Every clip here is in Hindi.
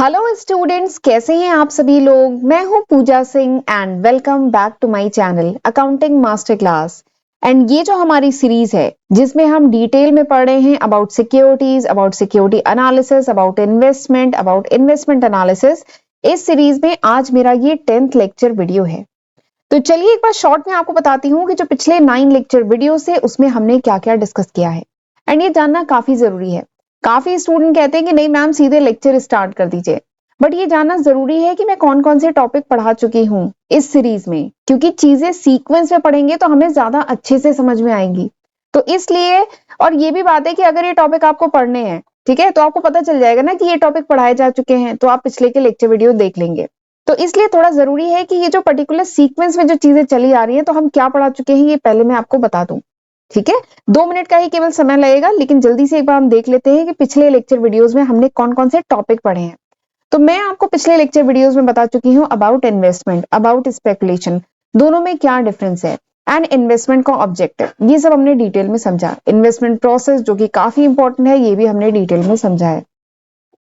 हेलो स्टूडेंट्स, कैसे हैं आप सभी लोग। मैं हूं Pooja Singh and welcome back to my channel accounting master class. And ये जो हमारी सीरीज है जिसमें हम डिटेल में पढ़ रहे हैं about securities, about security analysis, about investment analysis, इस सीरीज में आज मेरा ये 10th लेक्चर वीडियो है। तो चलिए एक बार शॉर्ट में आपको बताती हूँ कि जो पिछले 9 लेक्चर वीडियो से उसमें हमने क्या क्या डिस्कस किया है। एंड ये जानना काफी जरूरी है। काफी स्टूडेंट कहते हैं कि नहीं मैम सीधे लेक्चर स्टार्ट कर दीजिए, बट ये जानना जरूरी है कि मैं कौन कौन से टॉपिक पढ़ा चुकी हूँ इस सीरीज में, क्योंकि चीजें सीक्वेंस में पढ़ेंगे तो हमें ज्यादा अच्छे से समझ में आएंगी। तो इसलिए, और ये भी बात है कि अगर ये टॉपिक आपको पढ़ने हैं, ठीक है, तो आपको पता चल जाएगा ना कि ये टॉपिक पढ़ाए जा चुके हैं, तो आप पिछले के लेक्चर वीडियो देख लेंगे। तो इसलिए थोड़ा जरूरी है कि ये जो पर्टिकुलर सीक्वेंस में जो चीजें चली आ रही हैं, तो हम क्या पढ़ा चुके हैं ये पहले मैं आपको बता दूं। ठीक है, 2 मिनट का ही केवल समय लगेगा, लेकिन जल्दी से एक बार हम देख लेते हैं कि पिछले लेक्चर वीडियोस में हमने कौन कौन से टॉपिक पढ़े हैं। तो मैं आपको पिछले लेक्चर वीडियोस में बता चुकी हूँ अबाउट इन्वेस्टमेंट, अबाउट स्पेकुलेशन, दोनों में क्या डिफरेंस है, एंड इन्वेस्टमेंट का ऑब्जेक्टिव, ये सब हमने डिटेल में समझा। इन्वेस्टमेंट प्रोसेस जो कि काफी इंपॉर्टेंट है, ये भी हमने डिटेल में समझा है।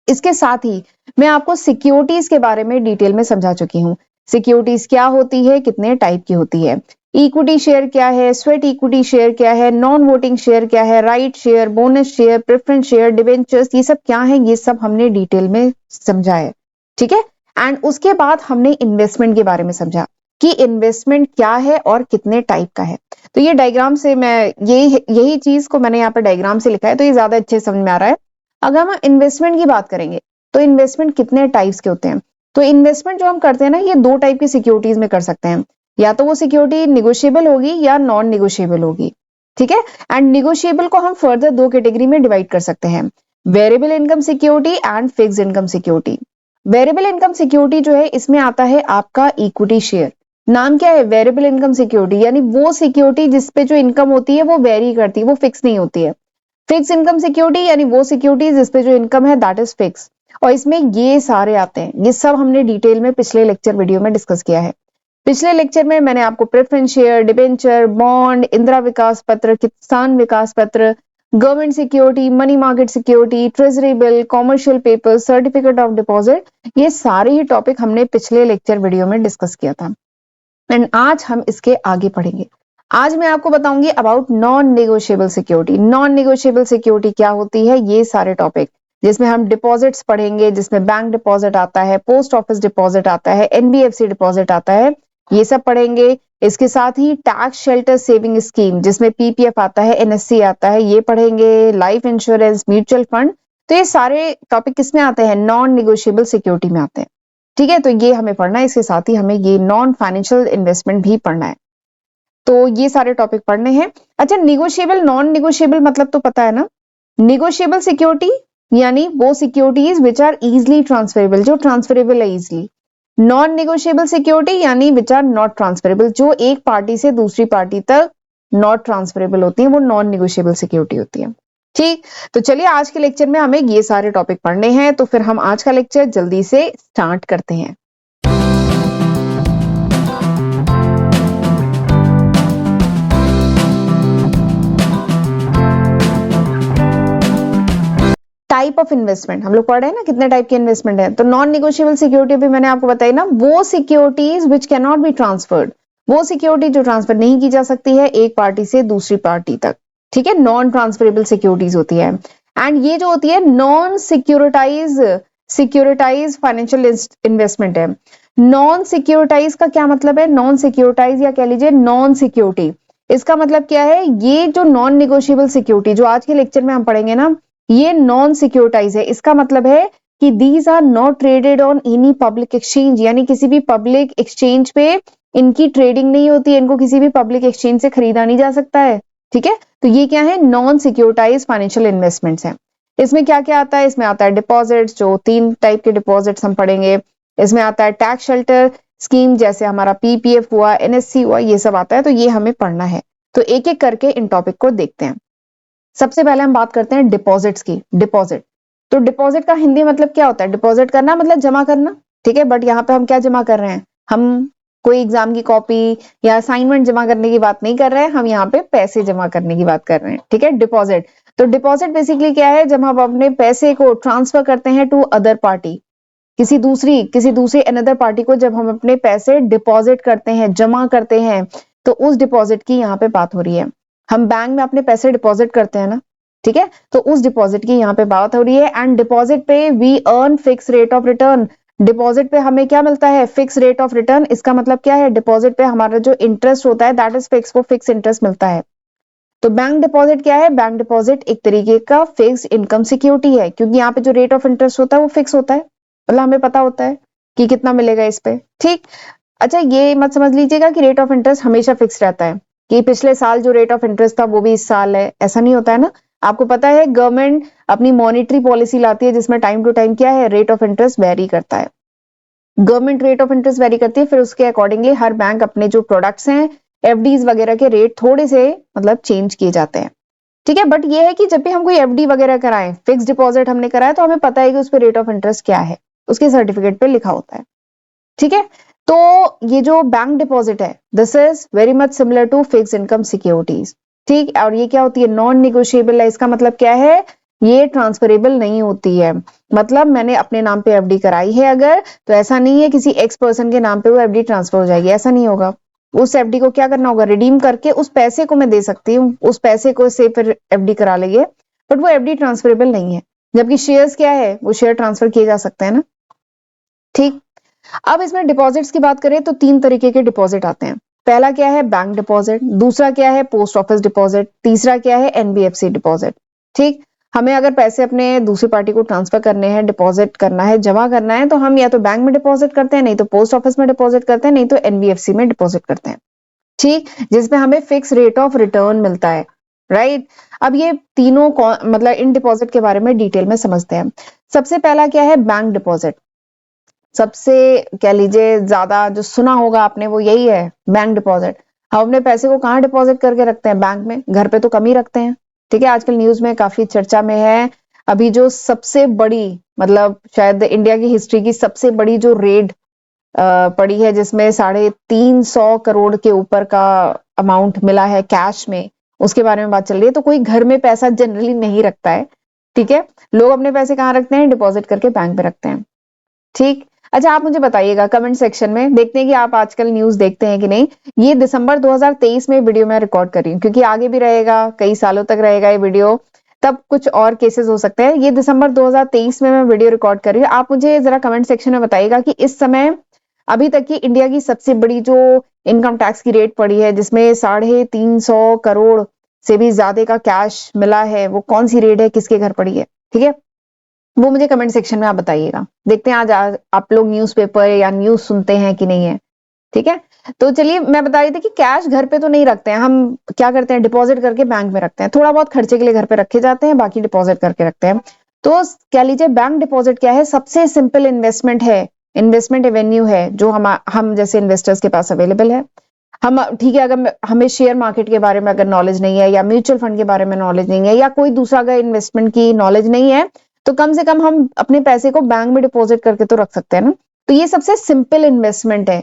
इसके साथ ही मैं आपको सिक्योरिटीज के बारे में डिटेल में समझा चुकी हूँ। सिक्योरिटीज क्या होती है, कितने टाइप की होती है, इक्विटी शेयर क्या है, स्वेट इक्विटी शेयर क्या है, नॉन वोटिंग शेयर क्या है, right share, bonus share, preference share, debentures, ये सब क्या है, ये सब हमने डिटेल में समझा है। ठीक है, एंड उसके बाद हमने इन्वेस्टमेंट के बारे में समझा कि इन्वेस्टमेंट क्या है और कितने टाइप का है। तो ये डायग्राम से मैं यही चीज को मैंने यहाँ पे डायग्राम से लिखा है, तो ये ज्यादा अच्छे समझ में आ रहा है। अगर हम इन्वेस्टमेंट की बात करेंगे तो इन्वेस्टमेंट कितने टाइप्स के होते हैं। तो इन्वेस्टमेंट जो हम करते हैं ना, ये 2 टाइप की सिक्योरिटीज में कर सकते हैं। या तो वो सिक्योरिटी निगोशिएबल होगी या नॉन निगोशिएबल होगी। ठीक है, एंड निगोशिएबल को हम फर्दर 2 कैटेगरी में डिवाइड कर सकते हैं, variable income security and fixed income security. Variable income security जो है, इसमें आता है आपका इक्विटी शेयर। नाम क्या है, वेरिएबल इनकम सिक्योरिटी, यानी वो सिक्योरिटी जिसपे जो इनकम होती है वो वेरी करती है, वो फिक्स नहीं होती है। फिक्स इनकम सिक्योरिटी यानी वो सिक्योरिटी जिसपे जो इनकम है दैट इज फिक्स। और इसमें ये सारे आते हैं, ये सब हमने डिटेल में पिछले लेक्चर वीडियो में डिस्कस किया है। पिछले लेक्चर में मैंने आपको preference share, debenture, bond, Indira Vikas Patra, Kisan Vikas Patra, government security, money market security, treasury bill, commercial paper, certificate of deposit, ये सारे ही टॉपिक हमने पिछले लेक्चर वीडियो में डिस्कस किया था। एंड आज हम इसके आगे पढ़ेंगे। आज मैं आपको बताऊंगी about non negotiable security. Non negotiable security क्या होती है, ये सारे टॉपिक जिसमें हम डिपॉजिट्स पढ़ेंगे, जिसमें बैंक डिपॉजिट आता है, पोस्ट ऑफिस डिपॉजिट आता है, एनबीएफसी डिपॉजिट आता है, ये सब पढ़ेंगे। इसके साथ ही टैक्स शेल्टर सेविंग स्कीम जिसमें पीपीएफ आता है, एनएससी आता है, ये पढ़ेंगे। लाइफ इंश्योरेंस, म्यूचुअल फंड, तो ये सारे टॉपिक किसमें आते हैं, नॉन नेगोशिएबल सिक्योरिटी में आते हैं। ठीक है, तो ये हमें पढ़ना है। इसके साथ ही हमें ये नॉन फाइनेंशियल इन्वेस्टमेंट भी पढ़ना है। तो ये सारे टॉपिक पढ़ने हैं। अच्छा, निगोशिएबल नॉन निगोशिएबल मतलब तो पता है ना। निगोशिएबल सिक्योरिटी यानी वो securities which are easily transferable, जो ट्रांसफरेबल है इजिली। नॉन निगोशिएबल सिक्योरिटी यानी विच आर नॉट ट्रांसफरेबल, जो एक पार्टी से दूसरी पार्टी तक नॉट ट्रांसफरेबल होती है, वो नॉन निगोशिएबल सिक्योरिटी होती है। ठीक, तो चलिए आज के लेक्चर में हमें ये सारे टॉपिक पढ़ने हैं, तो फिर हम आज का लेक्चर जल्दी से स्टार्ट करते हैं। टाइप ऑफ इन्वेस्टमेंट हम लोग पढ़ रहे हैं ना, कितने टाइप के इन्वेस्टमेंट है। तो नॉन निगोशिएबल सिक्योरिटी भी मैंने आपको बताई ना, वो securities which can not be transferred, वो सिक्योरिटी जो ट्रांसफर नहीं की जा सकती है एक पार्टी से दूसरी पार्टी तक। ठीक है, नॉन ट्रांसफरेबल सिक्योरिटीज होती है। एंड ये जो होती है नॉन सिक्योरिटाइज फाइनेंशियल इन्वेस्टमेंट है। नॉन सिक्योरिटाइज का क्या मतलब है, नॉन सिक्योरिटाइज या कह लीजिए नॉन सिक्योरिटी, इसका मतलब क्या है, ये जो नॉन निगोशिएबल सिक्योरिटी जो आज के लेक्चर में हम पढ़ेंगे ना, ये नॉन सिक्योरिटाइज है। इसका मतलब है कि these are not traded on any public exchange, यानी किसी भी पब्लिक एक्सचेंज पे इनकी ट्रेडिंग नहीं होती है, इनको किसी भी पब्लिक एक्सचेंज से खरीदा नहीं जा सकता है। ठीक है, तो ये क्या है, नॉन सिक्योरिटाइज फाइनेंशियल इन्वेस्टमेंट्स हैं। इसमें क्या क्या आता है, इसमें आता है डिपॉजिट्स, जो 3 टाइप के डिपॉजिट्स हम पढ़ेंगे। इसमें आता है टैक्स शेल्टर स्कीम, जैसे हमारा पीपीएफ हुआ, एनएससी हुआ, ये सब आता है, तो ये हमें पढ़ना है। तो एक एक करके इन टॉपिक को देखते हैं। सबसे पहले हम बात करते हैं डिपॉजिट्स की। डिपॉजिट, तो डिपॉजिट का हिंदी मतलब क्या होता है, डिपॉजिट करना मतलब जमा करना। ठीक है, बट यहाँ पे हम क्या जमा कर रहे हैं, हम कोई एग्जाम की कॉपी या असाइनमेंट जमा करने की बात नहीं कर रहे हैं, हम यहाँ पे पैसे जमा करने की बात कर रहे हैं। ठीक है, डिपॉजिट, तो डिपॉजिट बेसिकली क्या है, जब हम अपने पैसे को ट्रांसफर करते हैं टू अदर पार्टी। किसी दूसरी अनदर पार्टी को जब हम अपने पैसे डिपॉजिट करते हैं, जमा करते हैं, तो उस डिपॉजिट की यहाँ पे बात हो रही है। हम बैंक में अपने पैसे डिपॉजिट करते हैं ना, ठीक है, तो उस डिपॉजिट की यहाँ पे बात हो रही है। एंड डिपॉजिट पे we earn fixed rate of return. Deposit पे हमें क्या मिलता है? Fixed rate of return. इसका मतलब क्या है? डिपॉजिट पे हमारा जो इंटरेस्ट होता है दैट इज फिक्स, वो फिक्स इंटरेस्ट मिलता है। तो बैंक डिपॉजिट क्या है? बैंक डिपॉजिट एक तरीके का फिक्स इनकम सिक्योरिटी है, क्योंकि यहाँ पे जो रेट ऑफ इंटरेस्ट होता है वो फिक्स होता है, मतलब हमें पता होता है कि कितना मिलेगा इस पे, ठीक। अच्छा, ये मत समझ लीजिएगा कि रेट ऑफ इंटरेस्ट हमेशा फिक्स रहता है, कि पिछले साल जो रेट ऑफ इंटरेस्ट था वो भी इस साल है, ऐसा नहीं होता है ना। आपको पता है गवर्नमेंट अपनी मॉनिटरी पॉलिसी लाती है जिसमें टाइम टू टाइम क्या है? रेट ऑफ इंटरेस्ट वेरी करता है। Government rate of interest very करती है, फिर उसके अकॉर्डिंगली हर बैंक अपने जो प्रोडक्ट्स हैं, एफडीज वगैरह के रेट थोड़े से मतलब चेंज किए जाते हैं, ठीक है। बट ये है कि जब भी हम कोई एफडी वगैरह कराएं, फिक्स डिपॉजिट हमने कराया, तो हमें पता है कि उस पर रेट ऑफ इंटरेस्ट क्या है, उसके सर्टिफिकेट पे लिखा होता है, ठीक है। तो ये जो बैंक डिपॉजिट है, this is very much similar to fixed income securities, ठीक। और ये क्या होती है? नॉन निगोशिएबल है। इसका मतलब क्या है? ये ट्रांसफरेबल नहीं होती है। मतलब मैंने अपने नाम पे एफडी कराई है अगर, तो ऐसा नहीं है किसी एक्स पर्सन के नाम पे वो एफडी ट्रांसफर हो जाएगी, ऐसा नहीं होगा। उस एफडी को क्या करना होगा? रिडीम करके उस पैसे को मैं दे सकती हूँ, उस पैसे को से फिर एफडी करा लेंगे, बट वो एफडी ट्रांसफरेबल नहीं है। जबकि शेयर्स क्या है? वो शेयर ट्रांसफर किए जा सकते हैं ना, ठीक। अब इसमें डिपॉजिट्स की बात करें तो 3 तरीके के डिपॉजिट आते हैं। पहला क्या है? बैंक डिपॉजिट, दूसरा क्या है? पोस्ट ऑफिस डिपॉजिट, तीसरा क्या है? एनबीएफसी डिपॉजिट, ठीक। हमें अगर पैसे अपने दूसरी पार्टी को ट्रांसफर करने हैं, डिपॉजिट करना है, जमा करना है, तो हम या तो बैंक में डिपॉजिट करते हैं, नहीं तो पोस्ट ऑफिस में डिपॉजिट करते हैं, नहीं तो एनबीएफसी में डिपॉजिट करते हैं, ठीक, जिसमें हमें फिक्स रेट ऑफ रिटर्न मिलता है, राइट। अब ये तीनों मतलब इन डिपॉजिट के बारे में डिटेल में समझते हैं। सबसे पहला क्या है? Bank deposit. सबसे कह लीजिए ज्यादा जो सुना होगा आपने वो यही है, बैंक डिपॉजिट। हम अपने पैसे को कहाँ डिपॉजिट करके रखते हैं? बैंक में। घर पे तो कम ही रखते हैं, ठीक है। आजकल न्यूज में काफी चर्चा में है अभी जो सबसे बड़ी, मतलब शायद इंडिया की हिस्ट्री की सबसे बड़ी जो रेड पड़ी है, जिसमें 350 करोड़ के ऊपर का अमाउंट मिला है कैश में, उसके बारे में बात चल रही है। तो कोई घर में पैसा जनरली नहीं रखता है, ठीक है। लोग अपने पैसे कहाँ रखते हैं? डिपॉजिट करके बैंक में रखते हैं, ठीक। अच्छा, आप मुझे बताइएगा कमेंट सेक्शन में, देखते हैं कि आप आजकल न्यूज देखते हैं कि नहीं। ये दिसंबर 2023 में वीडियो मैं रिकॉर्ड कर रही हूँ, क्योंकि आगे भी रहेगा, कई सालों तक रहेगा ये वीडियो, तब कुछ और केसेस हो सकते हैं। ये दिसंबर 2023 में मैं वीडियो रिकॉर्ड कर रही हूँ। आप मुझे जरा कमेंट सेक्शन में बताइएगा कि इस समय अभी तक की इंडिया की सबसे बड़ी जो इनकम टैक्स की रेट पड़ी है, जिसमें 350 करोड़ से भी ज्यादा का कैश मिला है, वो कौन सी रेट है, किसके घर पड़ी है, ठीक है। वो मुझे कमेंट सेक्शन में आप बताइएगा। देखते हैं आज आप लोग न्यूज़पेपर या न्यूज सुनते हैं कि नहीं है, ठीक है। तो चलिए, मैं बता रही थी कि कैश घर पे तो नहीं रखते हैं हम, क्या करते हैं? डिपॉजिट करके बैंक में रखते हैं। थोड़ा बहुत खर्चे के लिए घर पे रखे जाते हैं, बाकी डिपॉजिट करके रखते हैं। तो कह लीजिए बैंक डिपॉजिट क्या है? सबसे सिंपल इन्वेस्टमेंट है, इन्वेस्टमेंट एवेन्यू है, जो हम जैसे इन्वेस्टर्स के पास अवेलेबल है। हम, ठीक है, अगर हमें शेयर मार्केट के बारे में अगर नॉलेज नहीं है, या म्यूचुअल फंड के बारे में नॉलेज नहीं है, या कोई दूसरा अगर इन्वेस्टमेंट की नॉलेज नहीं है, तो कम से कम हम अपने पैसे को बैंक में डिपॉजिट करके तो रख सकते हैं ना। तो ये सबसे सिंपल इन्वेस्टमेंट है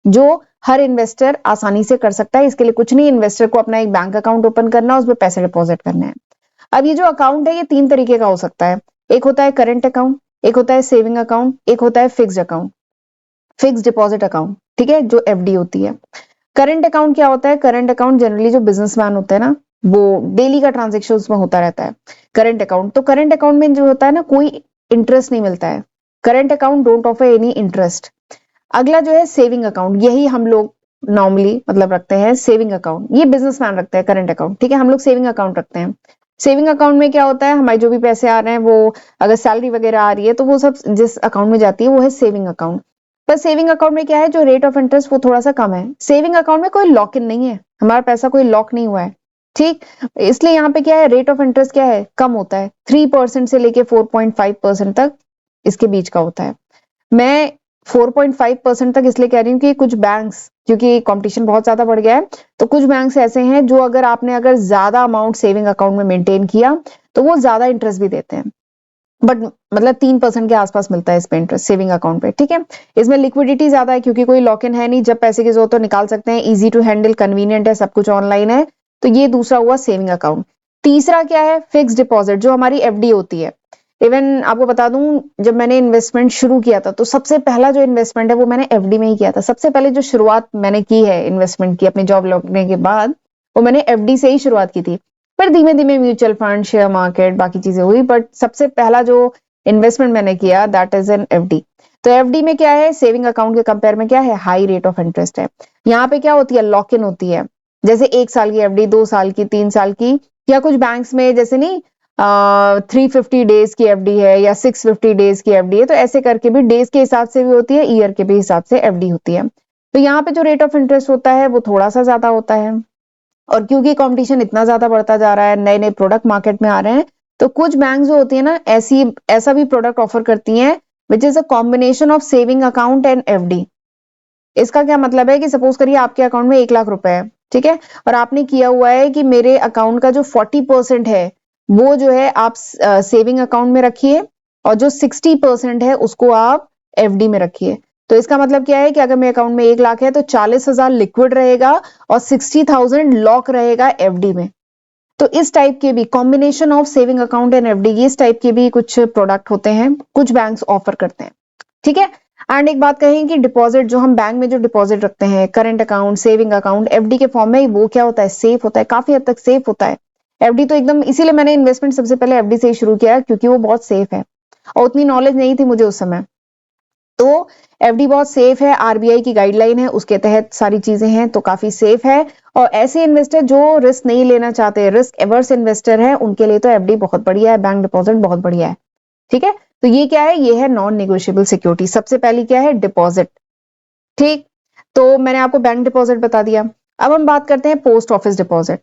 जो हर इन्वेस्टर आसानी से कर सकता है। इसके लिए कुछ नहीं, इन्वेस्टर को अपना एक बैंक अकाउंट ओपन करना, उसमें पैसे डिपॉजिट करने हैं। अब ये जो अकाउंट है, ये 3 तरीके का हो सकता है। एक होता है करंट अकाउंट, एक होता है सेविंग अकाउंट, एक होता है fixed account, fix deposit account, ठीक है, जो एफडी होती है। करंट अकाउंट क्या होता है? करंट अकाउंट जनरली जो बिजनेसमैन होते हैं ना, वो डेली का ट्रांजेक्शन उसमें होता रहता है, करंट अकाउंट। तो करंट अकाउंट में जो होता है ना, कोई इंटरेस्ट नहीं मिलता है। Current account don't offer any interest. अगला जो है सेविंग अकाउंट, यही हम लोग नॉर्मली मतलब रखते हैं, सेविंग अकाउंट। ये बिजनेसमैन रखते हैं करंट अकाउंट, ठीक है, हम लोग सेविंग अकाउंट रखते हैं। सेविंग अकाउंट में क्या होता है? हमारे जो भी पैसे आ रहे हैं, वो अगर सैलरी वगैरह आ रही है, तो वो सब जिस अकाउंट में जाती है वो है सेविंग अकाउंट। पर सेविंग अकाउंट में क्या है, जो रेट ऑफ इंटरेस्ट वो थोड़ा सा कम है। सेविंग अकाउंट में कोई लॉक इन नहीं है, हमारा पैसा कोई लॉक नहीं हुआ है, ठीक। इसलिए यहाँ पे क्या है, रेट ऑफ इंटरेस्ट क्या है, कम होता है। 3% से लेके 4.5% तक इसके बीच का होता है। मैं 4.5% तक इसलिए कह रही हूँ कि कुछ बैंक्स, क्योंकि कंपटीशन बहुत ज्यादा बढ़ गया है, तो कुछ बैंक्स ऐसे हैं जो अगर ज्यादा अमाउंट सेविंग अकाउंट में मेंटेन किया, तो वो ज्यादा इंटरेस्ट भी देते हैं। बट मतलब 3% के आसपास मिलता है इस पे इंटरेस्ट, सेविंग अकाउंट पे, ठीक है। इसमें लिक्विडिटी ज्यादा है, क्योंकि कोई लॉक इन है नहीं, जब पैसे की जरूरत हो निकाल सकते हैं, इजी टू हैंडल, कन्वीनियंट है, सब कुछ ऑनलाइन है। तो ये दूसरा हुआ सेविंग अकाउंट। तीसरा क्या है? फिक्स डिपॉजिट, जो हमारी एफडी होती है। इवन आपको बता दूं, जब मैंने इन्वेस्टमेंट शुरू किया था तो सबसे पहला जो इन्वेस्टमेंट है वो मैंने एफडी में ही किया था। सबसे पहले जो शुरुआत मैंने की है इन्वेस्टमेंट की अपनी जॉब लगने के बाद, वो मैंने एफडी से ही शुरुआत की थी। फिर धीमे धीमे म्यूचुअल फंड, शेयर मार्केट, बाकी चीजें हुई, बट सबसे पहला जो इन्वेस्टमेंट मैंने किया दैट इज एन एफडी। तो एफडी में क्या है, सेविंग अकाउंट के कंपेयर में क्या है, हाई रेट ऑफ इंटरेस्ट है। यहाँ पे क्या होती है, लॉक इन होती है। जैसे 1 साल की एफडी, 2 साल की, 3 साल की, या कुछ बैंक्स में जैसे नहीं 350 डेज की एफडी है या 650 डेज की एफडी है, तो ऐसे करके भी डेज के हिसाब से भी होती है, ईयर के भी हिसाब से एफडी होती है। तो यहाँ पे जो रेट ऑफ इंटरेस्ट होता है वो थोड़ा सा ज्यादा होता है। और क्योंकि कंपटीशन इतना ज्यादा बढ़ता जा रहा है, नए नए प्रोडक्ट मार्केट में आ रहे हैं, तो कुछ बैंक जो होती है ना ऐसा भी प्रोडक्ट ऑफर करती हैं which is a combination of saving account and FD. इसका क्या मतलब है कि सपोज करिए आपके अकाउंट में 1 लाख रुपए है, ठीक है, और आपने किया हुआ है कि मेरे अकाउंट का जो 40% है वो जो है आप सेविंग अकाउंट में रखिए, और जो 60% है उसको आप एफडी में रखिए। तो इसका मतलब क्या है कि अगर मेरे अकाउंट में 1 लाख है तो 40,000 लिक्विड रहेगा और 60,000 लॉक रहेगा एफडी में। तो इस टाइप के भी combination of saving account and FD, इस टाइप के भी कुछ प्रोडक्ट होते हैं, कुछ बैंक्स ऑफर करते हैं, ठीक है। एंड एक बात कहें कि डिपॉजिट, जो हम बैंक में जो डिपॉजिट रखते हैं, current account, saving account, FD के फॉर्म में, वो क्या होता है, सेफ होता है, काफी हद तक सेफ होता है। एफडी तो एकदम, इसीलिए मैंने इन्वेस्टमेंट सबसे पहले एफडी से ही शुरू किया, क्योंकि वो बहुत सेफ है, और उतनी नॉलेज नहीं थी मुझे उस समय। तो एफडी बहुत सेफ है, आरबीआई की गाइडलाइन है, उसके तहत सारी चीजें हैं, तो काफी सेफ है। और ऐसे इन्वेस्टर जो रिस्क नहीं लेना चाहते, रिस्क एवर्स इन्वेस्टर है, उनके लिए तो एफडी बहुत बढ़िया है, बैंक डिपॉजिट बहुत बढ़िया है, ठीक है। तो ये क्या है, ये है नॉन नेगोशिएबल सिक्योरिटी। सबसे पहली क्या है, डिपॉजिट, ठीक। तो मैंने आपको बैंक डिपॉजिट बता दिया। अब हम बात करते हैं post office deposit.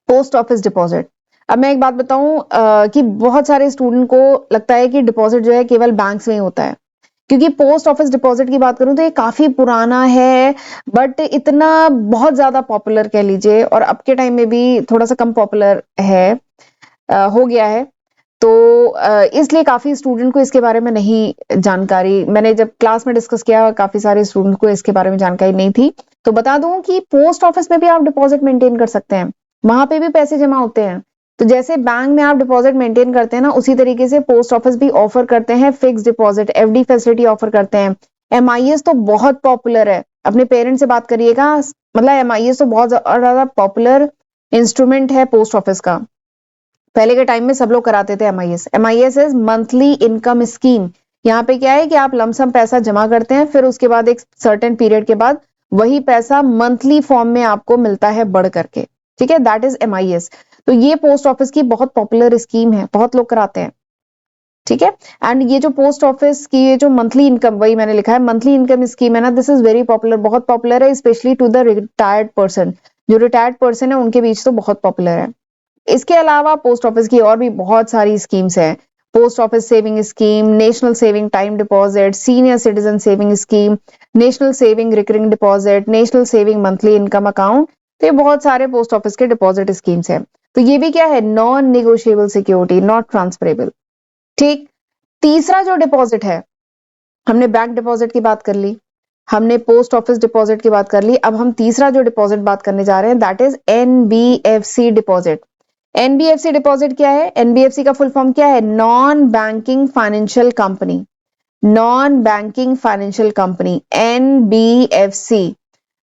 Post office deposit, अब मैं एक बात बताऊं कि बहुत सारे स्टूडेंट को लगता है कि डिपॉजिट जो है केवल बैंक्स में ही होता है। क्योंकि पोस्ट ऑफिस डिपॉजिट की बात करूं तो ये काफी पुराना है, बट इतना बहुत ज्यादा पॉपुलर कह लीजिए, और अब के टाइम में भी थोड़ा सा कम पॉपुलर है, हो गया है। तो इसलिए काफी स्टूडेंट को इसके बारे में नहीं जानकारी, मैंने जब क्लास में डिस्कस किया काफी सारे स्टूडेंट को इसके बारे में जानकारी नहीं थी। तो बता दूं कि पोस्ट ऑफिस में भी आप डिपॉजिट मेंटेन कर सकते हैं, वहां पे भी पैसे जमा होते हैं। तो जैसे बैंक में आप डिपॉजिट मेंटेन करते हैं ना, उसी तरीके से पोस्ट ऑफिस भी ऑफर करते हैं fix deposit, FD facility offer करते हैं। एमआईएस तो बहुत पॉपुलर है, अपने पेरेंट्स से बात करिएगा, मतलब एमआईएस तो बहुत ज्यादा पॉपुलर इंस्ट्रूमेंट है पोस्ट ऑफिस का। पहले के टाइम में सब लोग कराते थे MIS. MIS is monthly income scheme. यहाँ पे क्या है कि आप लमसम पैसा जमा करते हैं, फिर उसके बाद एक सर्टेन पीरियड के बाद वही पैसा मंथली फॉर्म में आपको मिलता है बढ़ करके, ठीक है, दैट इज एमआईएस। तो ये पोस्ट ऑफिस की बहुत पॉपुलर स्कीम है, बहुत लोग कराते हैं, ठीक है। एंड ये जो पोस्ट ऑफिस की ये जो मंथली इनकम, वही मैंने लिखा है मंथली इनकम स्कीम है ना, दिस इज वेरी पॉपुलर, बहुत पॉपुलर है, specially to the retired person. जो रिटायर्ड पर्सन है उनके बीच तो बहुत पॉपुलर है। इसके अलावा पोस्ट ऑफिस की और भी बहुत सारी स्कीम्स हैं, post office saving scheme, national saving time deposit, senior citizen saving scheme, national saving recurring deposit, national saving monthly income account. तो ये बहुत सारे पोस्ट ऑफिस के डिपॉजिट स्कीम्स हैं। तो ये भी क्या है, non negotiable security, not transferable, ठीक। तीसरा जो डिपॉजिट है, हमने बैंक डिपॉजिट की बात कर ली, हमने पोस्ट ऑफिस डिपॉजिट की बात कर ली, अब हम तीसरा जो डिपॉजिट बात करने जा रहे हैं that is NBFC deposit. NBFC deposit क्या है, एनबीएफसी का फुल फॉर्म क्या है, non banking financial company, non banking financial company, NBFC.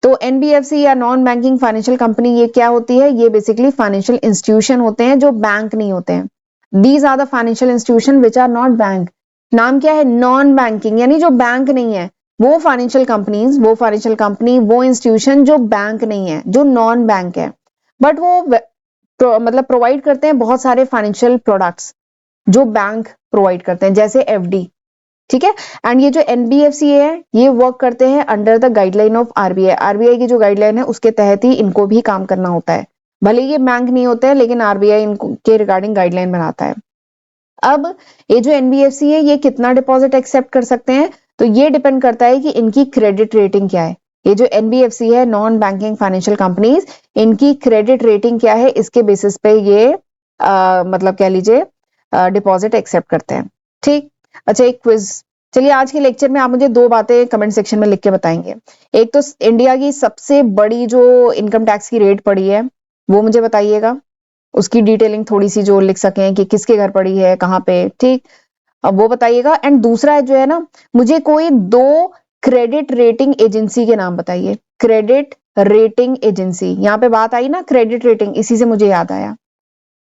तो एनबीएफसी या नॉन बैंकिंग फाइनेंशियल कंपनी ये क्या होती है, ये बेसिकली फाइनेंशियल इंस्टीट्यूशन होते हैं जो बैंक नहीं होते हैं। These are the financial institution which are not bank. नाम क्या है, नॉन बैंकिंग, यानी जो बैंक नहीं है, वो फाइनेंशियल कंपनीज, वो फाइनेंशियल कंपनी, वो इंस्टीट्यूशन जो बैंक नहीं है, जो नॉन बैंक है, बट वो मतलब प्रोवाइड करते हैं बहुत सारे फाइनेंशियल प्रोडक्ट्स जो बैंक प्रोवाइड करते हैं, जैसे एफडी, ठीक है। एंड ये जो एनबीएफसी है ये वर्क करते हैं under the guideline of RBI. RBI की जो गाइडलाइन है उसके तहत ही इनको भी काम करना होता है, भले ये बैंक नहीं होते हैं, लेकिन आरबीआई इनको के रिगार्डिंग गाइडलाइन बनाता है। अब ये जो एनबीएफसी है ये कितना डिपॉजिट एक्सेप्ट कर सकते हैं, तो ये डिपेंड करता है कि इनकी क्रेडिट रेटिंग क्या है। ये जो एनबीएफसी है, नॉन बैंकिंग फाइनेंशियल कंपनीज, इनकी क्रेडिट रेटिंग क्या है, इसके बेसिस पे ये मतलब कह लीजिए डिपॉजिट एक्सेप्ट करते हैं, ठीक। अच्छा, एक क्विज, चलिए आज के लेक्चर में आप मुझे दो बातें कमेंट सेक्शन में लिख के बताएंगे। एक तो इंडिया की सबसे बड़ी जो इनकम टैक्स की रेट पड़ी है वो मुझे बताइएगा, उसकी डिटेलिंग थोड़ी सी जो लिख सकें कि किसके घर पड़ी है, कहाँ पे, ठीक, अब वो बताइएगा। एंड दूसरा जो है ना, मुझे कोई 2 क्रेडिट रेटिंग एजेंसी के नाम बताइए। क्रेडिट रेटिंग एजेंसी, यहाँ पे बात आई ना क्रेडिट रेटिंग, इसी से मुझे याद आया।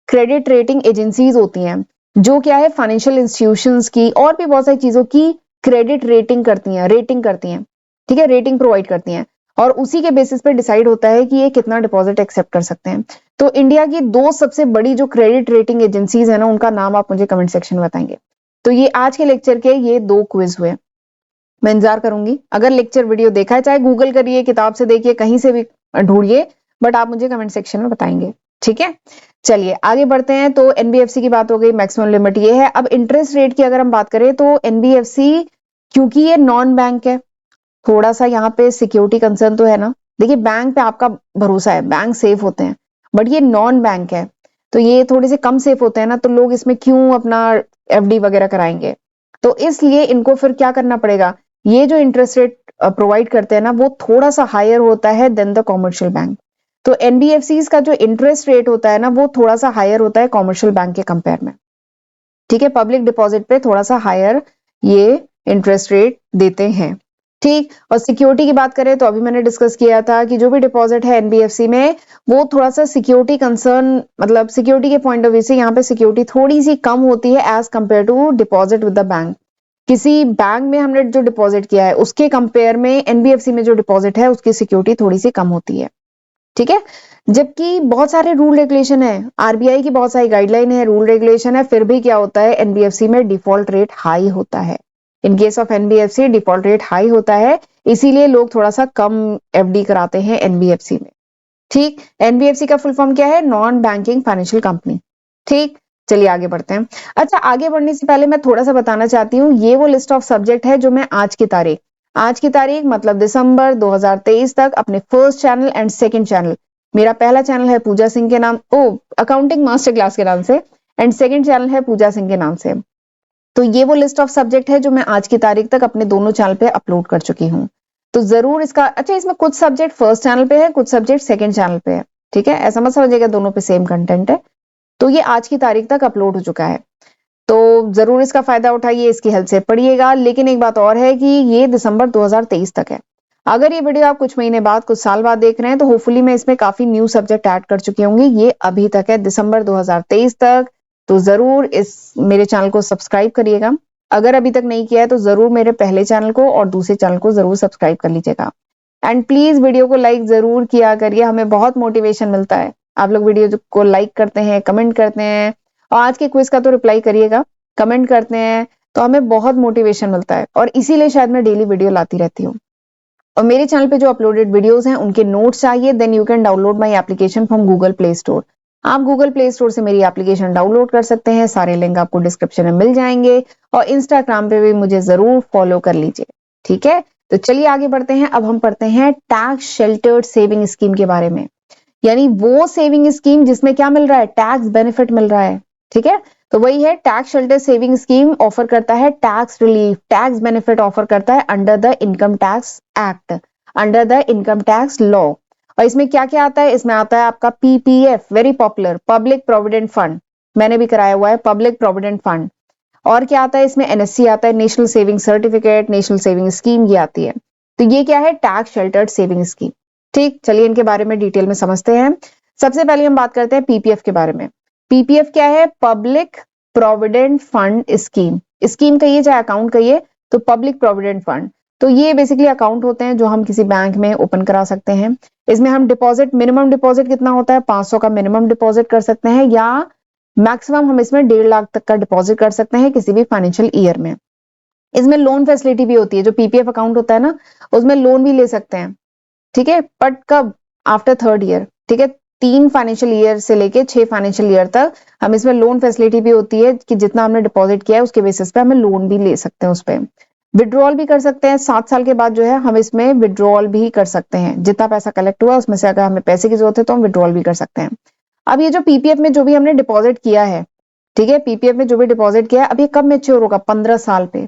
क्रेडिट रेटिंग एजेंसीज होती हैं जो क्या है, फाइनेंशियल इंस्टीट्यूशंस की और भी बहुत सारी चीजों की क्रेडिट रेटिंग करती हैं, ठीक है, रेटिंग प्रोवाइड करती हैं, और उसी के बेसिस पे डिसाइड होता है कि ये कितना डिपॉजिट एक्सेप्ट कर सकते हैं। तो इंडिया की 2 सबसे बड़ी जो क्रेडिट रेटिंग एजेंसीज है ना, उनका नाम आप मुझे कमेंट सेक्शन में बताएंगे। तो ये आज के लेक्चर के ये 2 क्विज हुए। मैं इंतजार करूंगी, अगर लेक्चर वीडियो देखा है, चाहे गूगल करिए, किताब से देखिए, कहीं से भी ढूंढिए, बट आप मुझे कमेंट सेक्शन में बताएंगे, ठीक है। चलिए आगे बढ़ते हैं। तो एनबीएफसी की बात हो गई, मैक्सिमम लिमिट ये है। अब इंटरेस्ट रेट की अगर हम बात करें तो एनबीएफसी, क्योंकि ये नॉन बैंक है, थोड़ा सा यहाँ पे सिक्योरिटी कंसर्न तो है ना। देखिए बैंक पे आपका भरोसा है, बैंक सेफ होते हैं, बट ये नॉन बैंक है तो ये थोड़े से कम सेफ होते हैं ना, तो लोग इसमें क्यों अपना एफडी वगैरह कराएंगे। तो इसलिए इनको फिर क्या करना पड़ेगा, ये जो इंटरेस्ट रेट प्रोवाइड करते हैं ना, वो थोड़ा सा हायर होता है देन द कॉमर्शियल बैंक। तो एनबीएफसी का जो इंटरेस्ट रेट होता है ना, वो थोड़ा सा हायर होता है कॉमर्शियल बैंक के कंपेयर में, ठीक है। पब्लिक डिपॉजिट पे थोड़ा सा हायर ये इंटरेस्ट रेट देते हैं, ठीक। और सिक्योरिटी की बात करें तो अभी मैंने डिस्कस किया था कि जो भी डिपॉजिट है एनबीएफसी में, वो थोड़ा सा सिक्योरिटी कंसर्न, मतलब सिक्योरिटी के पॉइंट ऑफ व्यू से यहाँ पे सिक्योरिटी थोड़ी सी कम होती है as compare to deposit with the bank. किसी बैंक में हमने जो डिपॉजिट किया है उसके कंपेयर में एनबीएफसी में जो डिपॉजिट है उसकी सिक्योरिटी थोड़ी सी कम होती है, ठीक है। जबकि बहुत सारे रूल रेगुलेशन है, आरबीआई की बहुत सारी गाइडलाइन है, रूल रेगुलेशन है, फिर भी क्या होता है, एनबीएफसी में डिफॉल्ट रेट हाई होता है। In case of NBFC default rate high होता है, इसीलिए लोग थोड़ा सा कम एफडी कराते हैं एनबीएफसी में, ठीक। एनबीएफसी का फुल फॉर्म क्या है, नॉन बैंकिंग फाइनेंशियल कंपनी, ठीक। चलिए आगे बढ़ते हैं। अच्छा, आगे बढ़ने से पहले मैं थोड़ा सा बताना चाहती हूँ, ये वो लिस्ट ऑफ सब्जेक्ट है जो मैं आज की तारीख मतलब दिसंबर 2023 तक अपने first channel and second channel, मेरा पहला चैनल है पूजा सिंह के नाम, अकाउंटिंग मास्टर क्लास के नाम से, एंड सेकंड चैनल है पूजा सिंह के नाम से। तो ये वो लिस्ट ऑफ सब्जेक्ट है जो मैं आज की तारीख तक अपने दोनों चैनल पे अपलोड कर चुकी हूँ। तो जरूर इसका, अच्छा इसमें कुछ सब्जेक्ट फर्स्ट चैनल पे है, कुछ सब्जेक्ट सेकंड चैनल पे है, ठीक है, ऐसा मत समझिएगा दोनों पे सेम कंटेंट है। तो ये आज की तारीख तक अपलोड हो चुका है, तो जरूर इसका फायदा उठाइए, इसकी हेल्प से पढ़िएगा। लेकिन एक बात और है कि ये दिसंबर 2023 तक है। अगर ये वीडियो आप कुछ महीने बाद, कुछ साल बाद देख रहे हैं, तो होपफुली मैं इसमें काफी न्यू सब्जेक्ट ऐड कर चुकी होंगी। ये अभी तक है, दिसंबर 2023 तक। तो जरूर इस मेरे चैनल को सब्सक्राइब करिएगा। अगर अभी तक नहीं किया है तो जरूर मेरे पहले चैनल को और दूसरे चैनल को जरूर सब्सक्राइब कर लीजिएगा। एंड प्लीज वीडियो को लाइक जरूर किया करिए, हमें बहुत मोटिवेशन मिलता है। आप लोग वीडियो को लाइक करते हैं, कमेंट करते हैं, और आज के क्विज का तो रिप्लाई करिएगा, कमेंट करते हैं, तो हमें बहुत मोटिवेशन मिलता है, और इसीलिए शायद मैं डेली वीडियो लाती रहती हूँ। और मेरे चैनल पे जो अपलोडेड वीडियोस हैं उनके नोट्स चाहिए, then you can download my application from Google Play Store. आप गूगल प्ले स्टोर से मेरी एप्लीकेशन डाउनलोड कर सकते हैं, सारे लिंक आपको डिस्क्रिप्शन में मिल जाएंगे, और इंस्टाग्राम पे भी मुझे जरूर फॉलो कर लीजिए, ठीक है। तो चलिए आगे बढ़ते हैं। अब हम पढ़ते हैं टैक्स शेल्टर्ड सेविंग स्कीम के बारे में, यानी वो सेविंग स्कीम जिसमें क्या मिल रहा है, टैक्स बेनिफिट मिल रहा है, ठीक है। तो वही है, tax shelter saving scheme offer करता है tax relief, tax benefit offer करता है under the income tax act, under the income tax law. और इसमें क्या क्या आता है, इसमें आता है आपका PPF, very popular, public provident fund, मैंने भी कराया हुआ है पब्लिक प्रोविडेंट फंड। और क्या आता है इसमें, एनएससी आता है, national saving certificate, national saving scheme ये आती है। तो ये क्या है, टैक्स शेल्टर्ड सेविंग स्कीम, ठीक। चलिए इनके बारे में डिटेल में समझते हैं। सबसे पहले हम बात करते हैं पीपीएफ के बारे में। पीपीएफ क्या है, public provident fund scheme, scheme कहिए चाहे अकाउंट कहिए, तो पब्लिक प्रोविडेंट फंड। तो ये बेसिकली अकाउंट होते हैं जो हम किसी बैंक में ओपन करा सकते हैं। इसमें हम डिपॉजिट, मिनिमम डिपॉजिट कितना होता है, 500 का मिनिमम डिपॉजिट कर सकते हैं, या मैक्सिमम हम इसमें 1.5 लाख तक का डिपॉजिट कर सकते हैं किसी भी फाइनेंशियल ईयर में। इसमें लोन फैसिलिटी भी होती है, जो पीपीएफ अकाउंट होता है ना, उसमें लोन भी ले सकते हैं, ठीक है, बट कब, आफ्टर थर्ड ईयर, ठीक है। 3 फाइनेंशियल ईयर से लेके 6 फाइनेंशियल ईयर तक हम इसमें लोन फैसिलिटी भी होती है कि जितना हमने डिपॉजिट किया है उसके बेसिस पे हमें लोन भी ले सकते हैं, उस पर विड्रॉल भी कर सकते हैं। 7 साल के बाद जो है हम इसमें विड्रॉल भी कर सकते हैं, जितना पैसा कलेक्ट हुआ उसमें से अगर हमें पैसे की जरूरत है तो हम विड्रॉल भी कर सकते हैं। अब ये जो पीपीएफ में जो भी हमने डिपॉजिट किया है, ठीक है, पीपीएफ में जो भी डिपॉजिट किया है, अब ये कब मेच्योर होगा, 15 साल पे।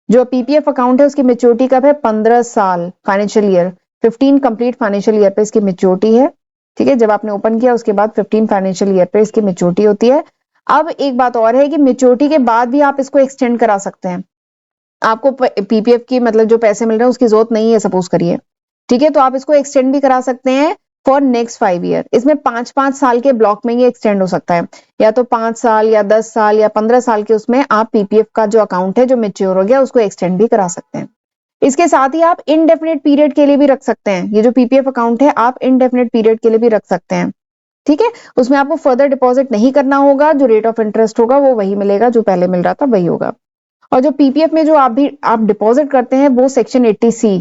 जो पीपीएफ अकाउंट है उसकी मेच्योरिटी कब है, 15 साल, financial year 15 complete financial year पे इसकी मेच्योरिटी है, ठीक है, जब आपने ओपन किया उसके बाद 15 फाइनेंशियल ईयर पे इसकी मेच्योरिटी होती है। अब एक बात और है कि मेच्योरिटी के बाद भी आप इसको एक्सटेंड करा सकते हैं। आपको पीपीएफ की मतलब जो पैसे मिल रहे हैं उसकी जरूरत नहीं है सपोज करिए, ठीक है, तो आप इसको एक्सटेंड भी करा सकते हैं फॉर नेक्स्ट 5 ईयर। इसमें 5-5 साल के ब्लॉक में ये एक्सटेंड हो सकता है, या तो 5 साल या 10 साल या 15 साल के उसमें आप पीपीएफ का जो अकाउंट है जो मेच्योर हो गया उसको एक्सटेंड भी करा सकते हैं। इसके साथ ही आप इनडेफिनेट पीरियड के लिए भी रख सकते हैं। ये जो पीपीएफ अकाउंट है आप इनडेफिनेट पीरियड के लिए भी रख सकते हैं, ठीक है। उसमें आपको फर्दर डिपॉजिट नहीं करना होगा, जो रेट ऑफ इंटरेस्ट होगा वो वही मिलेगा जो पहले मिल रहा था वही होगा। और जो पीपीएफ में जो आप डिपॉजिट करते हैं वो सेक्शन 80C,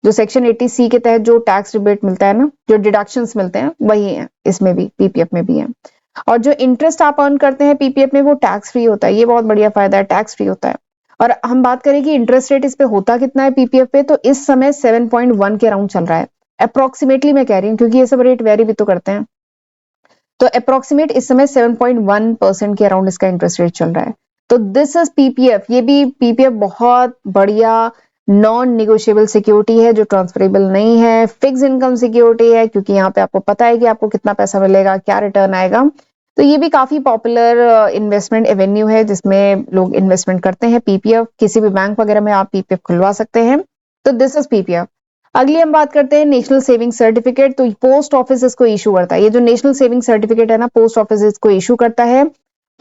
जो सेक्शन 80C के तहत जो टैक्स रिबेट मिलता है ना, जो डिडक्शंस मिलते हैं वही है इसमें भी, पीपीएफ में भी है। और जो इंटरेस्ट आप अर्न करते हैं पीपीएफ में वो टैक्स फ्री होता है, ये बहुत बढ़िया फायदा है, टैक्स फ्री होता है। और हम बात करें कि इंटरेस्ट रेट इस पे होता कितना है पीपीएफ पे, तो इस समय 7.1 के अराउंड चल रहा है, अप्रोक्सीमेटली मैं कह रही हूँ क्योंकि ये सब रेट वेरी भी तो करते हैं। तो अप्रोक्सीमेट इस समय 7.1% के अराउंड इसका इंटरेस्ट रेट चल रहा है। तो दिस इज पीपीएफ। ये भी पीपीएफ बहुत बढ़िया नॉन निगोशिएबल सिक्योरिटी है जो ट्रांसफरेबल नहीं है, फिक्स इनकम सिक्योरिटी है क्योंकि यहाँ पे आपको पता है कि आपको कितना पैसा मिलेगा, क्या रिटर्न आएगा। तो ये भी काफी पॉपुलर इन्वेस्टमेंट एवेन्यू है जिसमें लोग इन्वेस्टमेंट करते हैं। पीपीएफ किसी भी बैंक वगैरह में आप पीपीएफ खुलवा सकते हैं। तो दिस इज पीपीएफ। अगली हम बात करते हैं नेशनल सेविंग सर्टिफिकेट। तो पोस्ट ऑफिस इसको इशू करता है, ये जो नेशनल सेविंग सर्टिफिकेट है ना, पोस्ट ऑफिस इसको इशू करता है।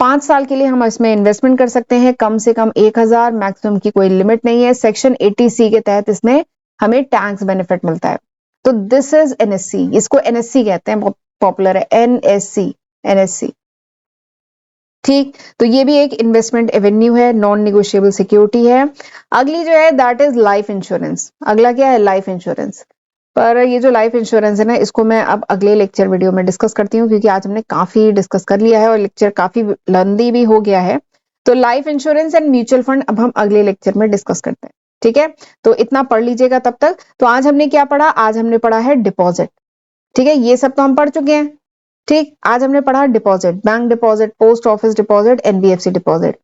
5 साल के लिए हम इसमें इन्वेस्टमेंट कर सकते हैं, कम से कम 1000, मैक्सिमम की कोई लिमिट नहीं है। सेक्शन 80C के तहत इसमें हमें टैक्स बेनिफिट मिलता है। तो दिस इज एनएससी, इसको एनएससी कहते हैं, बहुत पॉपुलर है एनएससी, एनएससी, ठीक। तो ये भी एक इन्वेस्टमेंट एवेन्यू है, नॉन निगोशिएबल सिक्योरिटी है। अगली जो है दैट इज लाइफ इंश्योरेंस। अगला क्या है, लाइफ इंश्योरेंस। पर ये जो लाइफ इंश्योरेंस है ना, इसको मैं अब अगले लेक्चर वीडियो में डिस्कस करती हूँ क्योंकि आज हमने काफी डिस्कस कर लिया है और लेक्चर काफी लंबी भी हो गया है। तो life insurance and mutual fund अब हम अगले लेक्चर में डिस्कस करते हैं, ठीक है। तो इतना पढ़ लीजिएगा तब तक। तो आज हमने क्या पढ़ा, आज हमने पढ़ा है डिपॉजिट, ठीक है, ये सब तो हम पढ़ चुके हैं, ठीक। आज हमने पढ़ा deposit, bank deposit, post office deposit, NBFC deposit.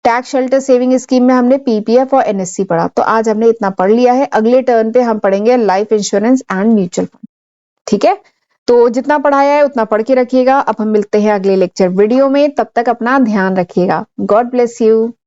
Tax shelter saving scheme में हमने पीपीएफ और एनएससी पढ़ा। तो आज हमने इतना पढ़ लिया है। अगले टर्न पे हम पढ़ेंगे life insurance and mutual fund, ठीक है। तो जितना पढ़ाया है उतना पढ़ के रखिएगा। अब हम मिलते हैं अगले लेक्चर वीडियो में, तब तक अपना ध्यान रखिएगा। God bless you.